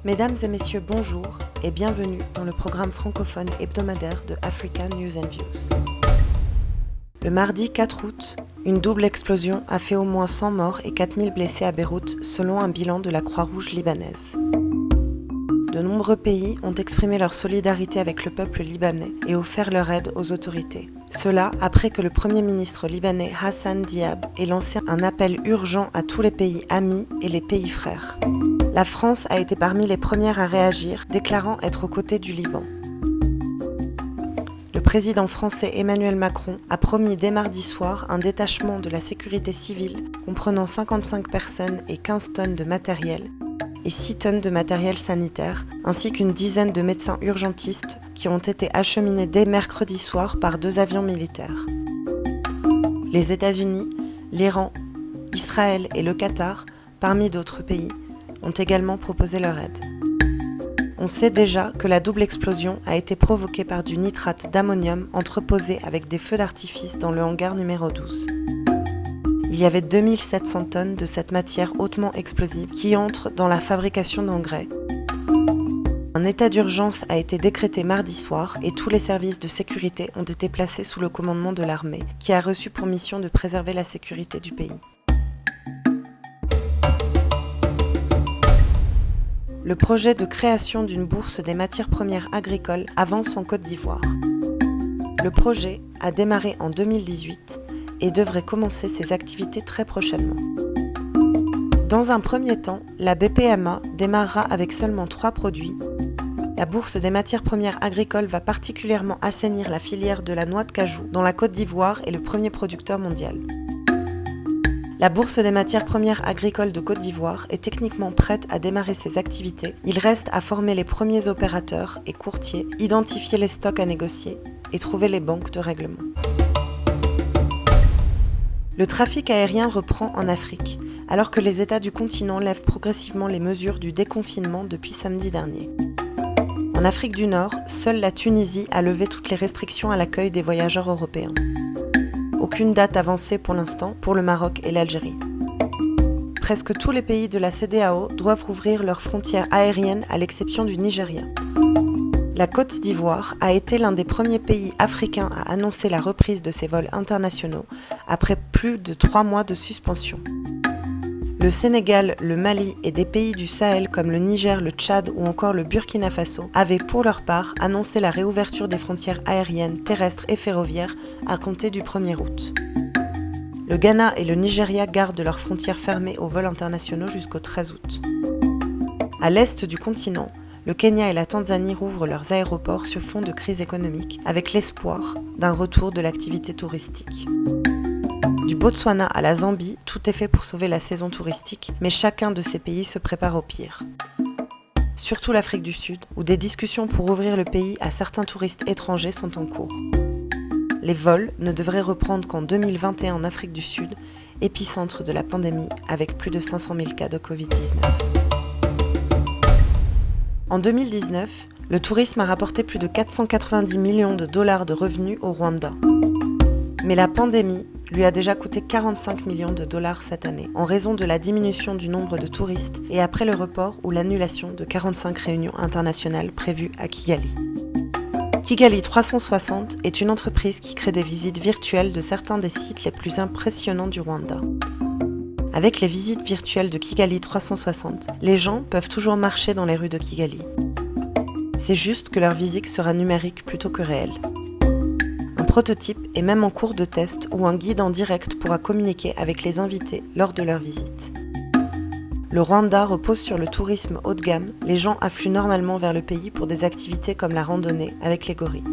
Mesdames et messieurs, bonjour et bienvenue dans le programme francophone hebdomadaire de Africa News and Views. Le mardi 4 août, une double explosion a fait au moins 100 morts et 4000 blessés à Beyrouth selon un bilan de la Croix-Rouge libanaise. De nombreux pays ont exprimé leur solidarité avec le peuple libanais et offert leur aide aux autorités. Cela après que le Premier ministre libanais Hassan Diab ait lancé un appel urgent à tous les pays amis et les pays frères. La France a été parmi les premières à réagir, déclarant être aux côtés du Liban. Le président français Emmanuel Macron a promis dès mardi soir un détachement de la sécurité civile comprenant 55 personnes et 15 tonnes de matériel et 6 tonnes de matériel sanitaire, ainsi qu'une dizaine de médecins urgentistes qui ont été acheminés dès mercredi soir par 2 avions militaires. Les États-Unis, l'Iran, Israël et le Qatar, parmi d'autres pays, ont également proposé leur aide. On sait déjà que la double explosion a été provoquée par du nitrate d'ammonium entreposé avec des feux d'artifice dans le hangar numéro 12. Il y avait 2700 tonnes de cette matière hautement explosive qui entre dans la fabrication d'engrais. Un état d'urgence a été décrété mardi soir et tous les services de sécurité ont été placés sous le commandement de l'armée, qui a reçu pour mission de préserver la sécurité du pays. Le projet de création d'une bourse des matières premières agricoles avance en Côte d'Ivoire. Le projet a démarré en 2018 et devrait commencer ses activités très prochainement. Dans un premier temps, la BPMA démarrera avec seulement 3 produits. La bourse des matières premières agricoles va particulièrement assainir la filière de la noix de cajou, dont la Côte d'Ivoire est le premier producteur mondial. La bourse des matières premières agricoles de Côte d'Ivoire est techniquement prête à démarrer ses activités. Il reste à former les premiers opérateurs et courtiers, identifier les stocks à négocier et trouver les banques de règlement. Le trafic aérien reprend en Afrique, alors que les États du continent lèvent progressivement les mesures du déconfinement depuis samedi dernier. En Afrique du Nord, seule la Tunisie a levé toutes les restrictions à l'accueil des voyageurs européens. Aucune date avancée pour l'instant pour le Maroc et l'Algérie. Presque tous les pays de la CEDEAO doivent rouvrir leurs frontières aériennes à l'exception du Nigeria. La Côte d'Ivoire a été l'un des premiers pays africains à annoncer la reprise de ses vols internationaux après plus de 3 mois de suspension. Le Sénégal, le Mali et des pays du Sahel comme le Niger, le Tchad ou encore le Burkina Faso avaient pour leur part annoncé la réouverture des frontières aériennes, terrestres et ferroviaires à compter du 1er août. Le Ghana et le Nigeria gardent leurs frontières fermées aux vols internationaux jusqu'au 13 août. À l'est du continent, le Kenya et la Tanzanie rouvrent leurs aéroports sur fond de crise économique avec l'espoir d'un retour de l'activité touristique. Du Botswana à la Zambie, tout est fait pour sauver la saison touristique, mais chacun de ces pays se prépare au pire. Surtout l'Afrique du Sud, où des discussions pour ouvrir le pays à certains touristes étrangers sont en cours. Les vols ne devraient reprendre qu'en 2021 en Afrique du Sud, épicentre de la pandémie avec plus de 500 000 cas de Covid-19. En 2019, le tourisme a rapporté plus de 490 millions de dollars de revenus au Rwanda. Mais la pandémie lui a déjà coûté 45 millions de dollars cette année, en raison de la diminution du nombre de touristes et après le report ou l'annulation de 45 réunions internationales prévues à Kigali. Kigali 360 est une entreprise qui crée des visites virtuelles de certains des sites les plus impressionnants du Rwanda. Avec les visites virtuelles de Kigali 360, les gens peuvent toujours marcher dans les rues de Kigali. C'est juste que leur visite sera numérique plutôt que réelle. Un prototype est même en cours de test où un guide en direct pourra communiquer avec les invités lors de leur visite. Le Rwanda repose sur le tourisme haut de gamme, les gens affluent normalement vers le pays pour des activités comme la randonnée avec les gorilles.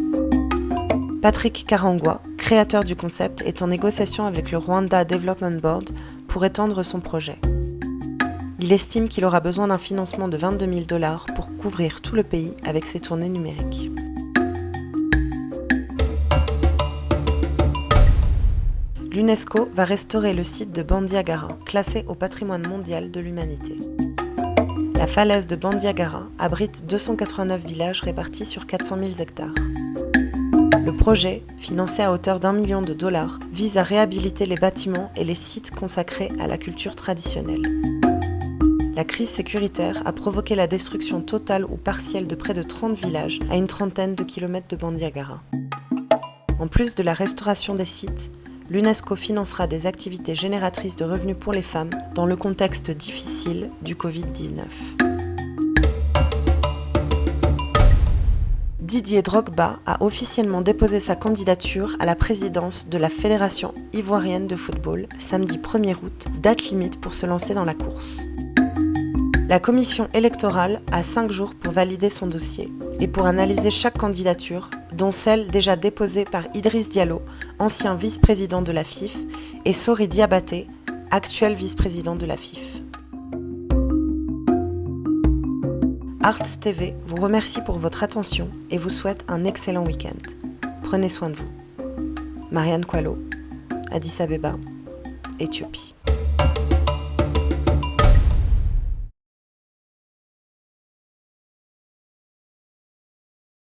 Patrick Karangwa, créateur du concept, est en négociation avec le Rwanda Development Board pour étendre son projet. Il estime qu'il aura besoin d'un financement de 22 000 $ pour couvrir tout le pays avec ses tournées numériques. L'UNESCO va restaurer le site de Bandiagara, classé au patrimoine mondial de l'humanité. La falaise de Bandiagara abrite 289 villages répartis sur 400 000 hectares. Le projet, financé à hauteur d'1 million de dollars, vise à réhabiliter les bâtiments et les sites consacrés à la culture traditionnelle. La crise sécuritaire a provoqué la destruction totale ou partielle de près de 30 villages à une trentaine de kilomètres de Bandiagara. En plus de la restauration des sites, l'UNESCO financera des activités génératrices de revenus pour les femmes dans le contexte difficile du Covid-19. Didier Drogba a officiellement déposé sa candidature à la présidence de la Fédération ivoirienne de football samedi 1er août, date limite pour se lancer dans la course. La commission électorale a 5 jours pour valider son dossier et pour analyser chaque candidature, dont celle déjà déposée par Idriss Diallo, ancien vice-président de la FIF, et Sori Diabaté, actuel vice-président de la FIF. Arts TV vous remercie pour votre attention et vous souhaite un excellent week-end. Prenez soin de vous. Marianne Coelho, Addis Abeba, Éthiopie.